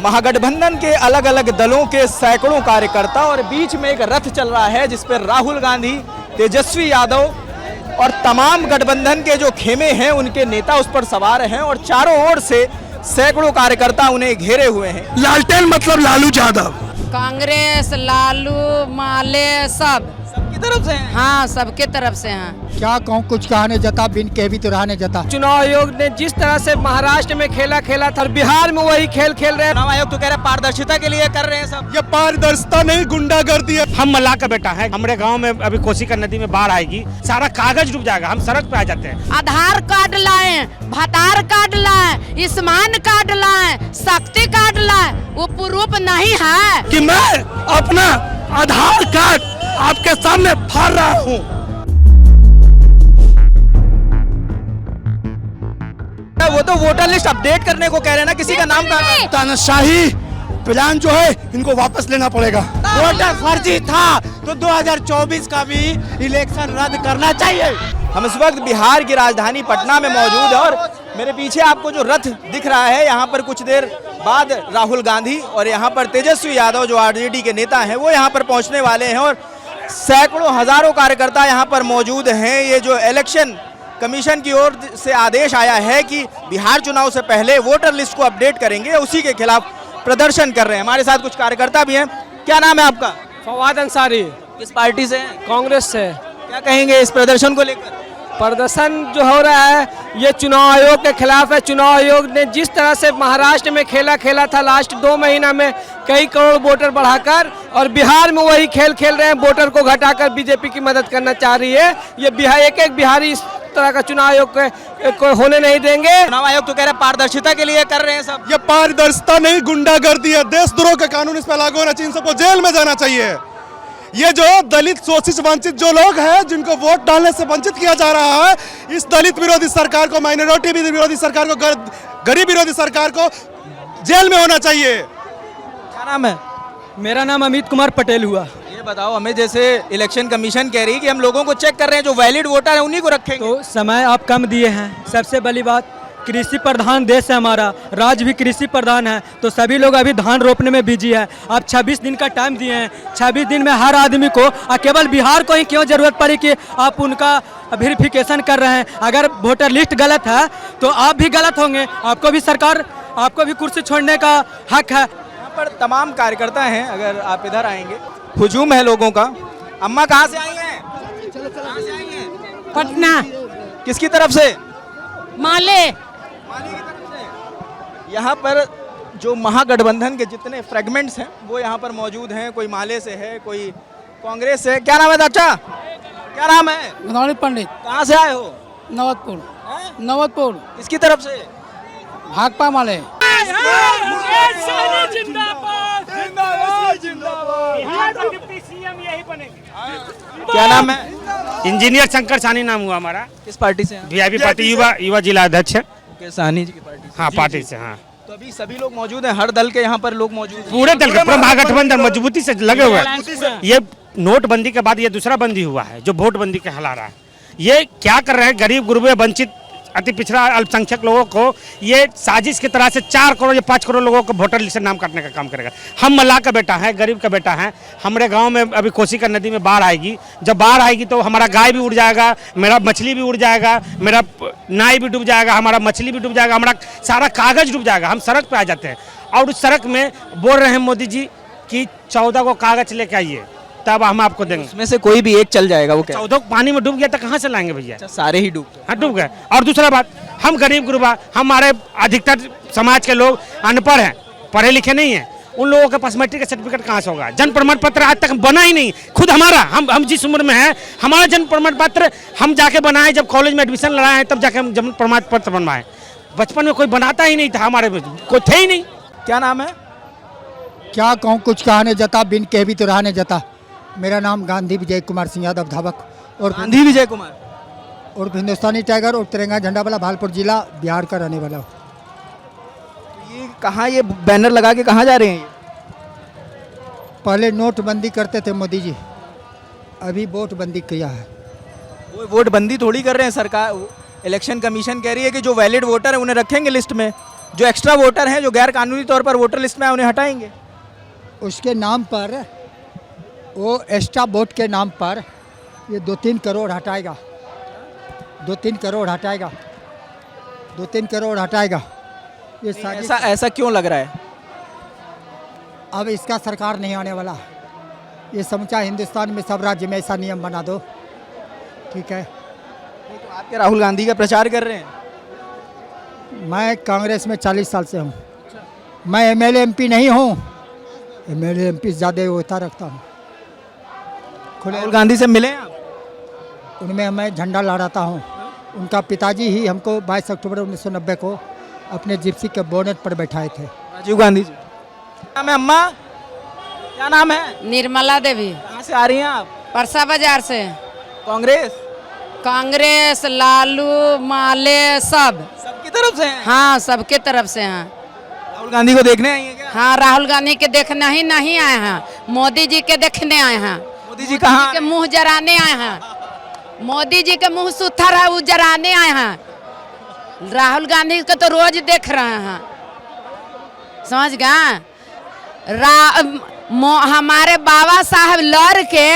महागठबंधन के अलग अलग दलों के सैकड़ों कार्यकर्ता और बीच में एक रथ चल रहा है जिस पर राहुल गांधी, तेजस्वी यादव और तमाम गठबंधन के जो खेमे हैं उनके नेता उस पर सवार हैं और चारों ओर से सैकड़ों कार्यकर्ता उन्हें घेरे हुए हैं। लालटेन मतलब लालू यादव, कांग्रेस, लालू, माले सब सबकी तरफ से हैं। हाँ, सबके तरफ से हैं। क्या कहूँ, कुछ कहने जाता बिन के भी तो रहने जाता। चुनाव आयोग ने जिस तरह से महाराष्ट्र में खेला था और बिहार में वही खेल खेल रहे हैं। चुनाव आयोग तो कह रहे पारदर्शिता के लिए कर रहे हैं सब। ये पारदर्शिता नहीं गुंडागर्दी है। हम मल्लाह का बेटा है, हमारे गांव में अभी कोसी का नदी में बाढ़ आएगी, सारा कागज डूब जाएगा, हम सड़क पे आ जाते हैं। आधार कार्ड लाए, भतार कार्ड लाए, ईस्मान कार्ड लाए, शक्ति कार्ड लाए, वो प्रूफ नहीं है कि मैं अपना आधार कार्ड आपके सामने फाड़ रहा हूँ। वो तो वोटर लिस्ट अपडेट करने को कह रहे हैं ना, किसी का नाम कहा। तानाशाही प्लान जो है इनको वापस लेना पड़ेगा। वोटर फर्जी था तो 2024 का भी इलेक्शन रद्द करना चाहिए। हम इस वक्त बिहार की राजधानी पटना में मौजूद है और मेरे पीछे आपको जो रथ दिख रहा है, यहाँ पर कुछ देर बाद राहुल गांधी और यहाँ पर तेजस्वी यादव जो आरजेडी के नेता हैं वो यहाँ पर पहुँचने वाले हैं और सैकड़ों हजारों कार्यकर्ता यहाँ पर मौजूद हैं। ये जो इलेक्शन कमीशन की ओर से आदेश आया है कि बिहार चुनाव से पहले वोटर लिस्ट को अपडेट करेंगे, उसी के खिलाफ प्रदर्शन कर रहे हैं। हमारे साथ कुछ कार्यकर्ता भी हैं। क्या नाम है आपका? फवाद अंसारी, किस पार्टी से हैं? कांग्रेस से। क्या कहेंगे इस प्रदर्शन को लेकर? प्रदर्शन जो हो रहा है ये चुनाव आयोग के खिलाफ है। चुनाव आयोग ने जिस तरह से महाराष्ट्र में खेला था लास्ट 2 महीना में कई करोड़ वोटर बढ़ाकर, और बिहार में वही खेल खेल रहे हैं, वोटर को घटाकर बीजेपी की मदद करना चाह रही है। ये बिहार एक बिहारी इस तरह का चुनाव आयोग को होने नहीं देंगे। चुनाव आयोग तो कह रहे पारदर्शिता के लिए कर रहे हैं सब। ये पारदर्शिता नहीं गुंडागर्दी है। देशद्रोह का कानून इस पर लागू होना चाहिए, इन सबको जेल में जाना चाहिए। ये जो दलित शोषित वंचित जो लोग हैं जिनको वोट डालने से वंचित किया जा रहा है, इस दलित विरोधी सरकार को, माइनॉरिटी विरोधी सरकार को, गरीब विरोधी सरकार को जेल में होना चाहिए। क्या नाम है? मेरा नाम अमित कुमार पटेल हुआ। ये बताओ हमें, जैसे इलेक्शन कमीशन कह रही है कि हम लोगों को चेक कर रहे हैं, जो वैलिड वोटर है उन्हीं को रखेंगे। तो समय आप कम दिए हैं। सबसे बड़ी बात, कृषि प्रधान देश है हमारा, राज्य भी कृषि प्रधान है, तो सभी लोग अभी धान रोपने में बिजी है। आप 26 दिन का टाइम दिए हैं, 26 दिन में हर आदमी को, केवल बिहार को ही क्यों जरूरत पड़ी कि आप उनका वेरिफिकेशन कर रहे हैं? अगर वोटर लिस्ट गलत है तो आप भी गलत होंगे, आपको भी सरकार, आपको भी कुर्सी छोड़ने का हक है। यहाँ पर तमाम कार्यकर्ता हैं, अगर आप इधर आएंगे, हुजूम है लोगों का। अम्मा कहाँ से आई हैं? कहाँ से आई हैं? पटना। किसकी तरफ से? माले। माले की तरफ से। यहाँ पर जो महागठबंधन के जितने फ्रेगमेंट्स हैं वो यहाँ पर मौजूद हैं। कोई माले से है, कोई कांग्रेस से। क्या नाम है चाचा? क्या नाम है? गनौली पंडित। कहाँ से आए हो? नवतपुर। हैं? नवतपुर। किसकी तरफ से? भाकपा माले। क्या नाम है? इंजीनियर शंकर सानी नाम हुआ हमारा। किस पार्टी से हैं? वीआईपी पार्टी युवा जिला अध्यक्ष है। सानी जी की पार्टी से। हाँ, पार्टी से। हाँ, तो अभी सभी लोग मौजूद हैं, हर दल के यहाँ पर लोग मौजूद हैं। पूरे दल के, पूरा महागठबंधन मजबूती से लगे हुए हैं। ये नोटबंदी के बाद ये दूसरा बंदी हुआ है जो वोट बंदी के हिला रहा है। ये क्या कर रहे हैं? गरीब गुरबे वंचित अति पिछड़ा अल्पसंख्यक लोगों को ये साजिश की तरह से 4 करोड़ या 5 करोड़ लोगों को वोटर लिस्ट से नाम काटने का काम करेगा। हम मल्लाह का बेटा है, गरीब का बेटा है, हमारे गांव में अभी कोसी का नदी में बाढ़ आएगी। जब बाढ़ आएगी तो हमारा गाय भी उड़ जाएगा, मेरा मछली भी उड़ जाएगा, मेरा नाई भी डूब जाएगा, हमारा मछली भी डूब जाएगा, हमारा सारा कागज डूब जाएगा, हम सड़क पे आ जाते हैं। और उस सड़क में बोल रहे हैं मोदी जी कि 14 को कागज लेके आइए तब हम आपको देंगे। उसमें से कोई भी एक चल जाएगा। वो क्या? 14 पानी में डूब गया तो कहाँ से लाएंगे भैया? अच्छा, सारे ही डूब गए। हाँ, डूब गए। और दूसरा बात, हम गरीब गुरबा, हमारे अधिकतर समाज के लोग अनपढ़ हैं, पढ़े लिखे नहीं हैं। उन लोगों के पास मैट्रिक का सर्टिफिकेट कहाँ से होगा? जन्म प्रमाण पत्र आज तक बना ही नहीं। खुद हमारा, हम जिस उम्र में हैं, हमारा जन्म प्रमाण पत्र हम जाके बनाए, जब कॉलेज में एडमिशन लगाए तब जाके हम जन्म प्रमाण पत्र बनवाए। बचपन में कोई बनाता ही नहीं था, हमारे में कोई थे ही नहीं। क्या नाम है? क्या कहूँ, कुछ कहने जाता बिन के भी तो रहने जाता। मेरा नाम गांधी विजय कुमार सिंह यादव धावक और गांधी विजय कुमार और हिंदुस्तानी टाइगर और तिरंगा झंडा वाला भागलपुर जिला बिहार का रहने वाला हूँ। ये कहाँ, ये बैनर लगा के कहाँ जा रहे हैं? पहले नोटबंदी करते थे मोदी जी, अभी वोट बंदी किया है। वो वोट बंदी थोड़ी कर रहे हैं सरकार। इलेक्शन कमीशन कह रही है कि जो वैलिड वोटर है उन्हें रखेंगे लिस्ट में। जो एक्स्ट्रा वोटर हैं, जो गैर कानूनी तौर पर वोटर लिस्ट में आए, उन्हें हटाएंगे? उसके नाम पर, वो एक्स्ट्रा वोट के नाम पर ये 2-3 करोड़ हटाएगा, 2-3 करोड़ हटाएगा, 2-3 करोड़ हटाएगा। ये साजिश। ऐसा क्यों लग रहा है? अब इसका सरकार नहीं आने वाला। ये समझा हिंदुस्तान में सब राज्य में ऐसा नियम बना दो, ठीक है। तो आपके राहुल गांधी का प्रचार कर रहे हैं? मैं कांग्रेस में 40 साल से हूँ। मैं एमएलए एमपी नहीं हूँ, एमएलए एमपी ज़्यादा होता रखता हूँ। राहुल गांधी से मिले आप? उनमें मैं झंडा लहराता हूँ। उनका पिताजी ही हमको 22 अक्टूबर 1990 को अपने जिप्सी के बोनेट पर बैठाए थे। राजीव गांधी जी। नाम है अम्मा? क्या नाम है? निर्मला देवी। कहाँ से आ रही हैं आप? परसा बाजार से। कांग्रेस? कांग्रेस, लालू, माले, सब सबकी तरफ से हैं? हाँ, सबके तरफ से हैं। राहुल गांधी को देखने आई हैं क्या? हाँ, राहुल गांधी के देखने ही नहीं आए हैं, मोदी जी के देखने आए हैं। मोदी जी कहाँ? के मुंह जराने आए हैं। मोदी जी के मुंह सुथर है, वो जराने आए हैं। राहुल गांधी को तो रोज देख रहे हैं, समझ गए। हमारे बाबा साहब लड़ के,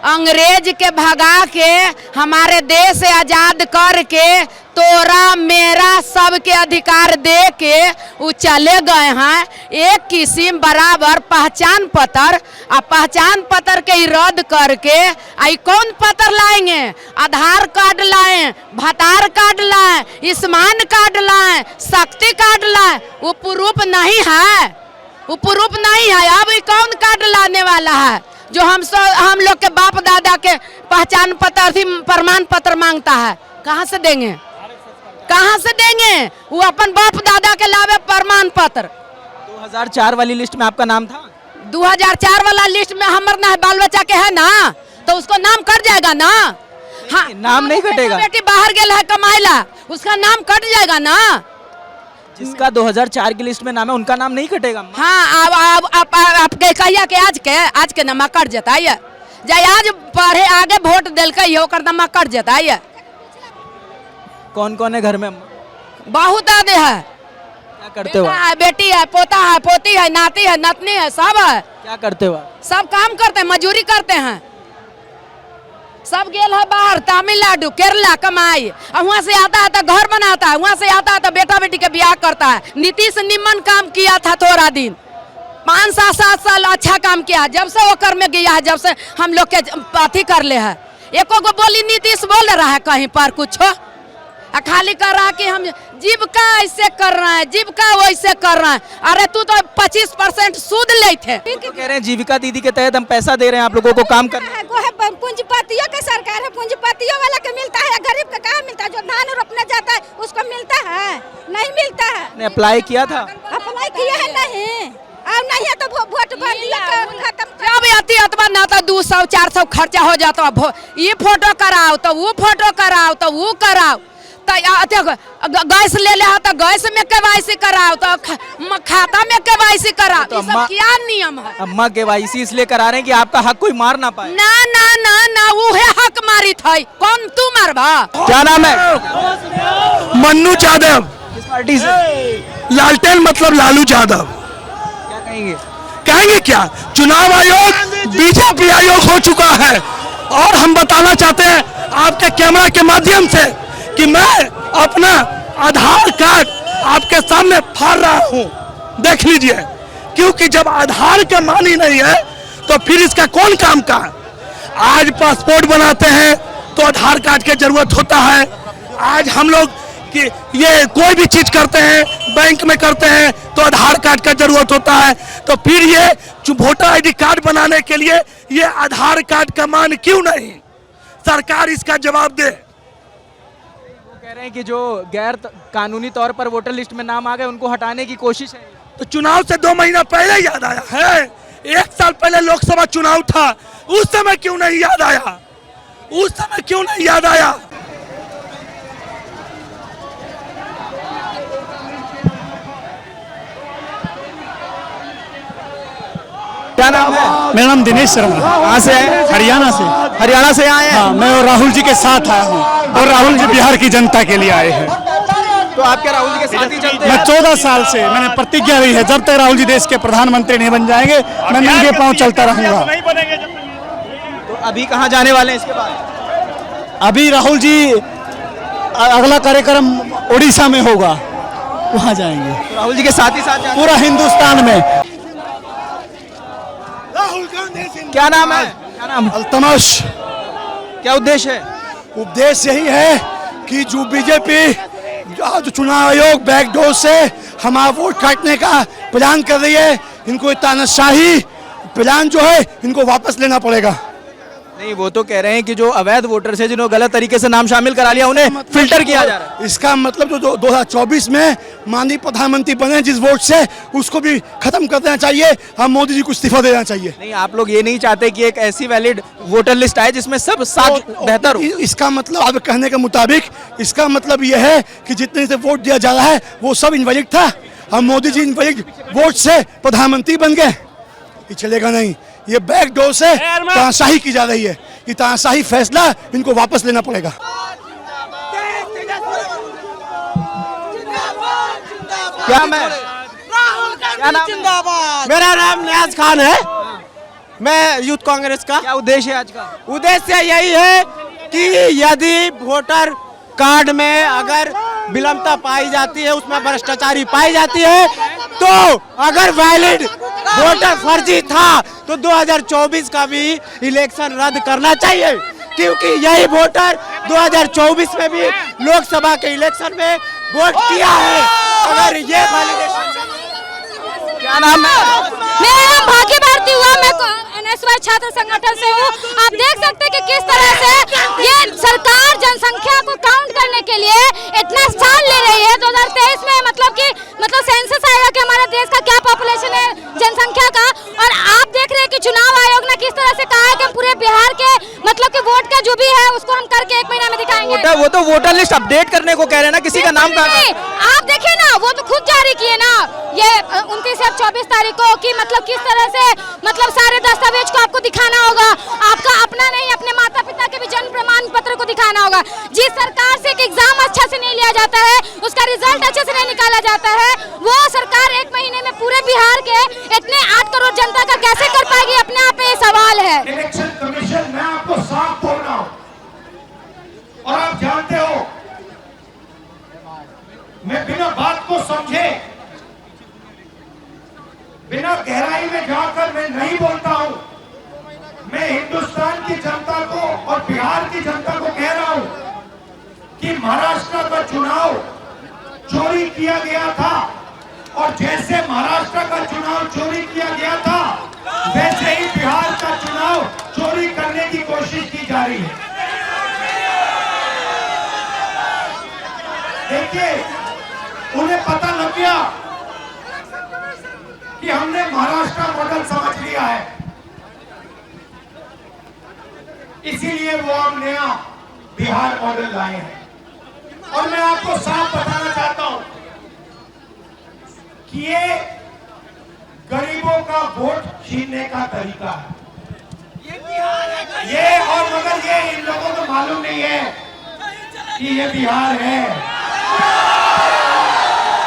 अंग्रेज के भगा के, हमारे देश आजाद करके, तोरा मेरा सबके अधिकार दे के वो चले गए हैं। एक किस्म बराबर पहचान पत्र, आ पहचान पत्र के रद्द करके आई कौन पत्र लाएंगे? आधार कार्ड लाएं, भतार कार्ड लाएं, आयुष्मान कार्ड लाएं, शक्ति कार्ड लाएं, वो प्रूफ नहीं है, वो प्रूफ नहीं है। अब ये कौन कार्ड लाने वाला है जो हम लोग के बाप दादा के पहचान पत्र थी, प्रमाण पत्र मांगता है? कहाँ से देंगे? कहाँ से देंगे? वो अपन बाप दादा के लावे प्रमाण पत्र। 2004 वाली लिस्ट में आपका नाम था? 2004 वाला लिस्ट में हमारे ना बाल बच्चा के है ना, तो उसको नाम कट जाएगा ना। हाँ, नाम नहीं कटेगा। बेटी बाहर गेल है कमाइला, उसका नाम कट जाएगा ना। जिसका 2004 की लिस्ट में नाम है उनका नाम नहीं कटेगा? हाँ, अब आपके कहिया के आज के नाम कट जाता है। जाए आज पढ़े आगे वोट दिल के ओकर नाम कट जाता है। कौन कौन है घर में? बहुत आदे है। क्या करते हो? बेटी है, पोता है, पोती है, नाती है, नतनी है, सब है। क्या करते हो? सब काम करते हैं, मजदूरी करते हैं। सब गेल है बाहर, तमिलनाडु, केरला कमाई, और वहाँ से आता है तो घर बनाता है, वहाँ से आता है तो बेटा बेटी के ब्याह करता है। नीतीश निम्न काम किया था थोड़ा दिन, 5-7 साल अच्छा काम किया। जब से वो कर में गया है, जब से हम लोग के अथी कर ले है, एको को बोली नीतीश बोल रहा है कहीं पर कुछ? खाली कर रहा है कि हम जीविका ऐसे कर रहे हैं, जीविका वैसे कर रहे हैं। अरे तू तो 25% सूद ले थे। तो कह रहे हैं जीविका दीदी के तहत हम पैसा दे रहे हैं आप लोगों को काम करने। पूंजीपतियों के सरकार है, पूंजीपतियों वाला के मिलता है, गरीब का कहाँ मिलता है? जो धान रोपने जाता है उसको मिलता है? नहीं मिलता है। ने अप्लाई किया था? अप्लाई किया है नहीं, अब नहीं है तो वोट खत्म। जब आती अथवा ना तो 200-400 खर्चा हो जाता है। ये फोटो कराओ तो वो फोटो कराओ तो वो कराओ, गैस ले ले तो गैस में केवाईसी कराओ, तो खाता में केवाईसी कराओ। तो सब क्या नियम है? अम्मा केवाईसी इसलिए करा रहे हैं कि आपका हक कोई मार ना पाए। ना ना ना ना, वो है हक मारी थी, कौन तू मारबा? क्या नाम है? मन्नू यादव। किस पार्टी से? लालटेन मतलब लालू यादव। क्या कहेंगे? कहेंगे क्या? चुनाव आयोग बीजेपी आयोग हो चुका है, और हम बताना चाहते हैं आपके कैमरा के माध्यम से कि मैं अपना आधार कार्ड आपके सामने फाड़ रहा हूं, देख लीजिए। क्योंकि जब आधार का मान ही नहीं है तो फिर इसका कौन काम का? आज पासपोर्ट बनाते हैं तो आधार कार्ड की जरूरत होता है। आज हम लोग कि ये कोई भी चीज करते हैं, बैंक में करते हैं तो आधार कार्ड का जरूरत होता है। तो फिर ये वोटर आईडी कार्ड बनाने के लिए ये आधार कार्ड का मान क्यों नहीं? सरकार इसका जवाब दे। कह रहे हैं कि जो गैर कानूनी तौर पर वोटर लिस्ट में नाम आ गए उनको हटाने की कोशिश है। तो चुनाव से 2 महीना पहले याद आया है? 1 साल पहले लोकसभा चुनाव था, उस समय क्यों नहीं याद आया? उस समय क्यों नहीं याद आया? क्या नाम है? मेरा नाम दिनेश शर्मा। कहाँ से है? हरियाणा से। हरियाणा से आए हैं? हाँ, मैं और राहुल जी के साथ आया हूँ, और राहुल जी बिहार की जनता के लिए आए हैं। तो आप क्या राहुल जी के साथ ही चलते मैं हैं? 14 साल से मैंने प्रतिज्ञा ली है, जब तक राहुल जी देश के प्रधानमंत्री नहीं बन जाएंगे मैं नंगे पांव चलता रहूंगा। नहीं बनेंगे जब तो अभी कहाँ जाने वाले हैं इसके बाद? अभी राहुल जी अगला कार्यक्रम उड़ीसा में होगा, वहां जाएंगे। तो राहुल जी के साथ ही साथ पूरा हिंदुस्तान में। क्या नाम है? क्या नाम है? अल्तमश। क्या उद्देश्य है? उद्देश्य यही है कि जो बीजेपी जो चुनाव आयोग बैकडोर से हमारा वोट काटने का प्लान कर रही है, इनको तानाशाही प्लान जो है इनको वापस लेना पड़ेगा। नहीं, वो तो कह रहे हैं कि जो अवैध वोटर्स हैं जिन्होंने गलत तरीके से नाम शामिल करा लिया उन्हें फिल्टर किया जा रहा है। इसका मतलब जो 2024 में माननीय प्रधानमंत्री बने जिस वोट से, उसको भी खत्म कर देना चाहिए। हम मोदी जी को इस्तीफा देना चाहिए। नहीं, आप लोग ये नहीं चाहते कि एक ऐसी वैलिड वोटर लिस्ट आए जिसमें सब साथ बेहतर हो? इसका मतलब आप कहने के मुताबिक इसका मतलब यह है कि जितने से वोट दिया जा रहा है वो सब इनवैलिड था। हम मोदी जी इनवैलिड वोट से प्रधानमंत्री बन गए, ये चलेगा नहीं। ये बैकडोर से तानाशाही की जा रही है, ये तानाशाही फैसला इनको वापस लेना पड़ेगा। क्या मैं क्या नाम है? मेरा नाम नियाज खान है, मैं यूथ कांग्रेस का। क्या उद्देश्य है आज का? उद्देश्य यही है कि यदि वोटर कार्ड में अगर विलंबता पाई जाती है, उसमें भ्रष्टाचारी पाई जाती है, तो अगर वैलिड वोटर फर्जी था तो 2024 का भी इलेक्शन रद्द करना चाहिए, क्योंकि यही वोटर 2024 में भी लोकसभा के इलेक्शन में वोट किया है। अगर ये वैलिडेशन। क्या नाम है? मेरा नाम भाग्य भारती हुआ, मैं NSY छात्र संगठन से हूँ। आप देख सकते हैं कि किस तरह से ये सरकार जनसंख्या को काउंट करने के लिए इतना साल ले रही है। 2023 में मतलब सेंसस आएगा कि हमारे देश का क्या पॉपुलेशन है जनसंख्या का, और आप देख रहे हैं कि चुनाव आयोग ने किस तरह से कहा है कि पूरे बिहार के मतलब कि वोट का जो भी है उसको हम करके 1 महीना में दिखाएंगे। वो तो वोटर लिस्ट अपडेट करने को कह रहे हैं ना, किसी का नाम कहाँ? आप देखिए ना, वो तो खुद जारी किए ना ये 29 या 24 तारीख को, कि मतलब किस तरह से मतलब सारे दस्तावेज को आपको दिखाना होगा, आपका अपना नहीं अपने माता पिता के भी जन्म प्रमाण पत्र को दिखाना होगा। जिस सरकार से एक एग्जाम अच्छा से नहीं लिया जाता है, उसका रिजल्ट अच्छे से नहीं निकाला जाता है, वो सरकार 1 महीने में पूरे बिहार के इतने 8 करोड़ जनता का कैसे कर पाएगी, अपने आप में ये सवाल है। इलेक्शन कमीशन, मैं आपको साफ बोल रहा हूं और आप जानते हो, मैं बिना बात को समझे, बिना गहराई में जाकर मैं नहीं बोलता हूं। मैं हिंदुस्तान की जनता को और बिहार की जनता को कह रहा हूं कि महाराष्ट्र का चुनाव चोरी किया गया था, और जैसे महाराष्ट्र का चुनाव चोरी किया गया था, वैसे ही बिहार का चुनाव चोरी करने की कोशिश की जा रही है। देखिए, उन्हें पता लग गया कि हमने महाराष्ट्र मॉडल समझ लिया है, इसीलिए वो हम नया बिहार मॉडल लाए हैं। और मैं आपको साफ बताना चाहता हूं कि ये गरीबों का वोट छीनने का तरीका है ये, और मगर ये इन लोगों को मालूम नहीं है कि ये बिहार है।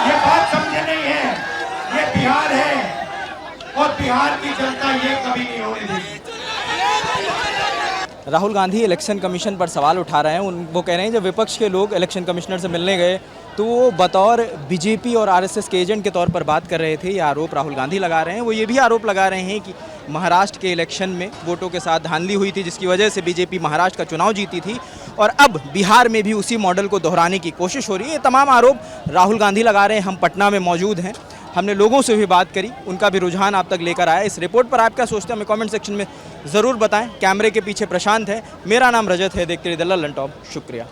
ये बात समझे नहीं है, ये बिहार है और बिहार की जनता ये कभी नहीं होने देगी। राहुल गांधी इलेक्शन कमीशन पर सवाल उठा रहे हैं। वो कह रहे हैं जब विपक्ष के लोग इलेक्शन कमिश्नर से मिलने गए तो वो बतौर बीजेपी और आरएसएस के एजेंट के तौर पर बात कर रहे थे। ये आरोप राहुल गांधी लगा रहे हैं। वो ये भी आरोप लगा रहे हैं कि महाराष्ट्र के इलेक्शन में वोटों के साथ धांधली हुई थी, जिसकी वजह से बीजेपी महाराष्ट्र का चुनाव जीती थी, और अब बिहार में भी उसी मॉडल को दोहराने की कोशिश हो रही है। ये तमाम आरोप राहुल गांधी लगा रहे हैं। हम पटना में मौजूद हैं, हमने लोगों से भी बात करी, उनका भी रुझान आप तक लेकर आया। इस रिपोर्ट पर आप क्या सोचते हैं हमें कमेंट सेक्शन में ज़रूर बताएं। कैमरे के पीछे प्रशांत है, मेरा नाम रजत है। देखते रहिए द ललन टॉप। शुक्रिया।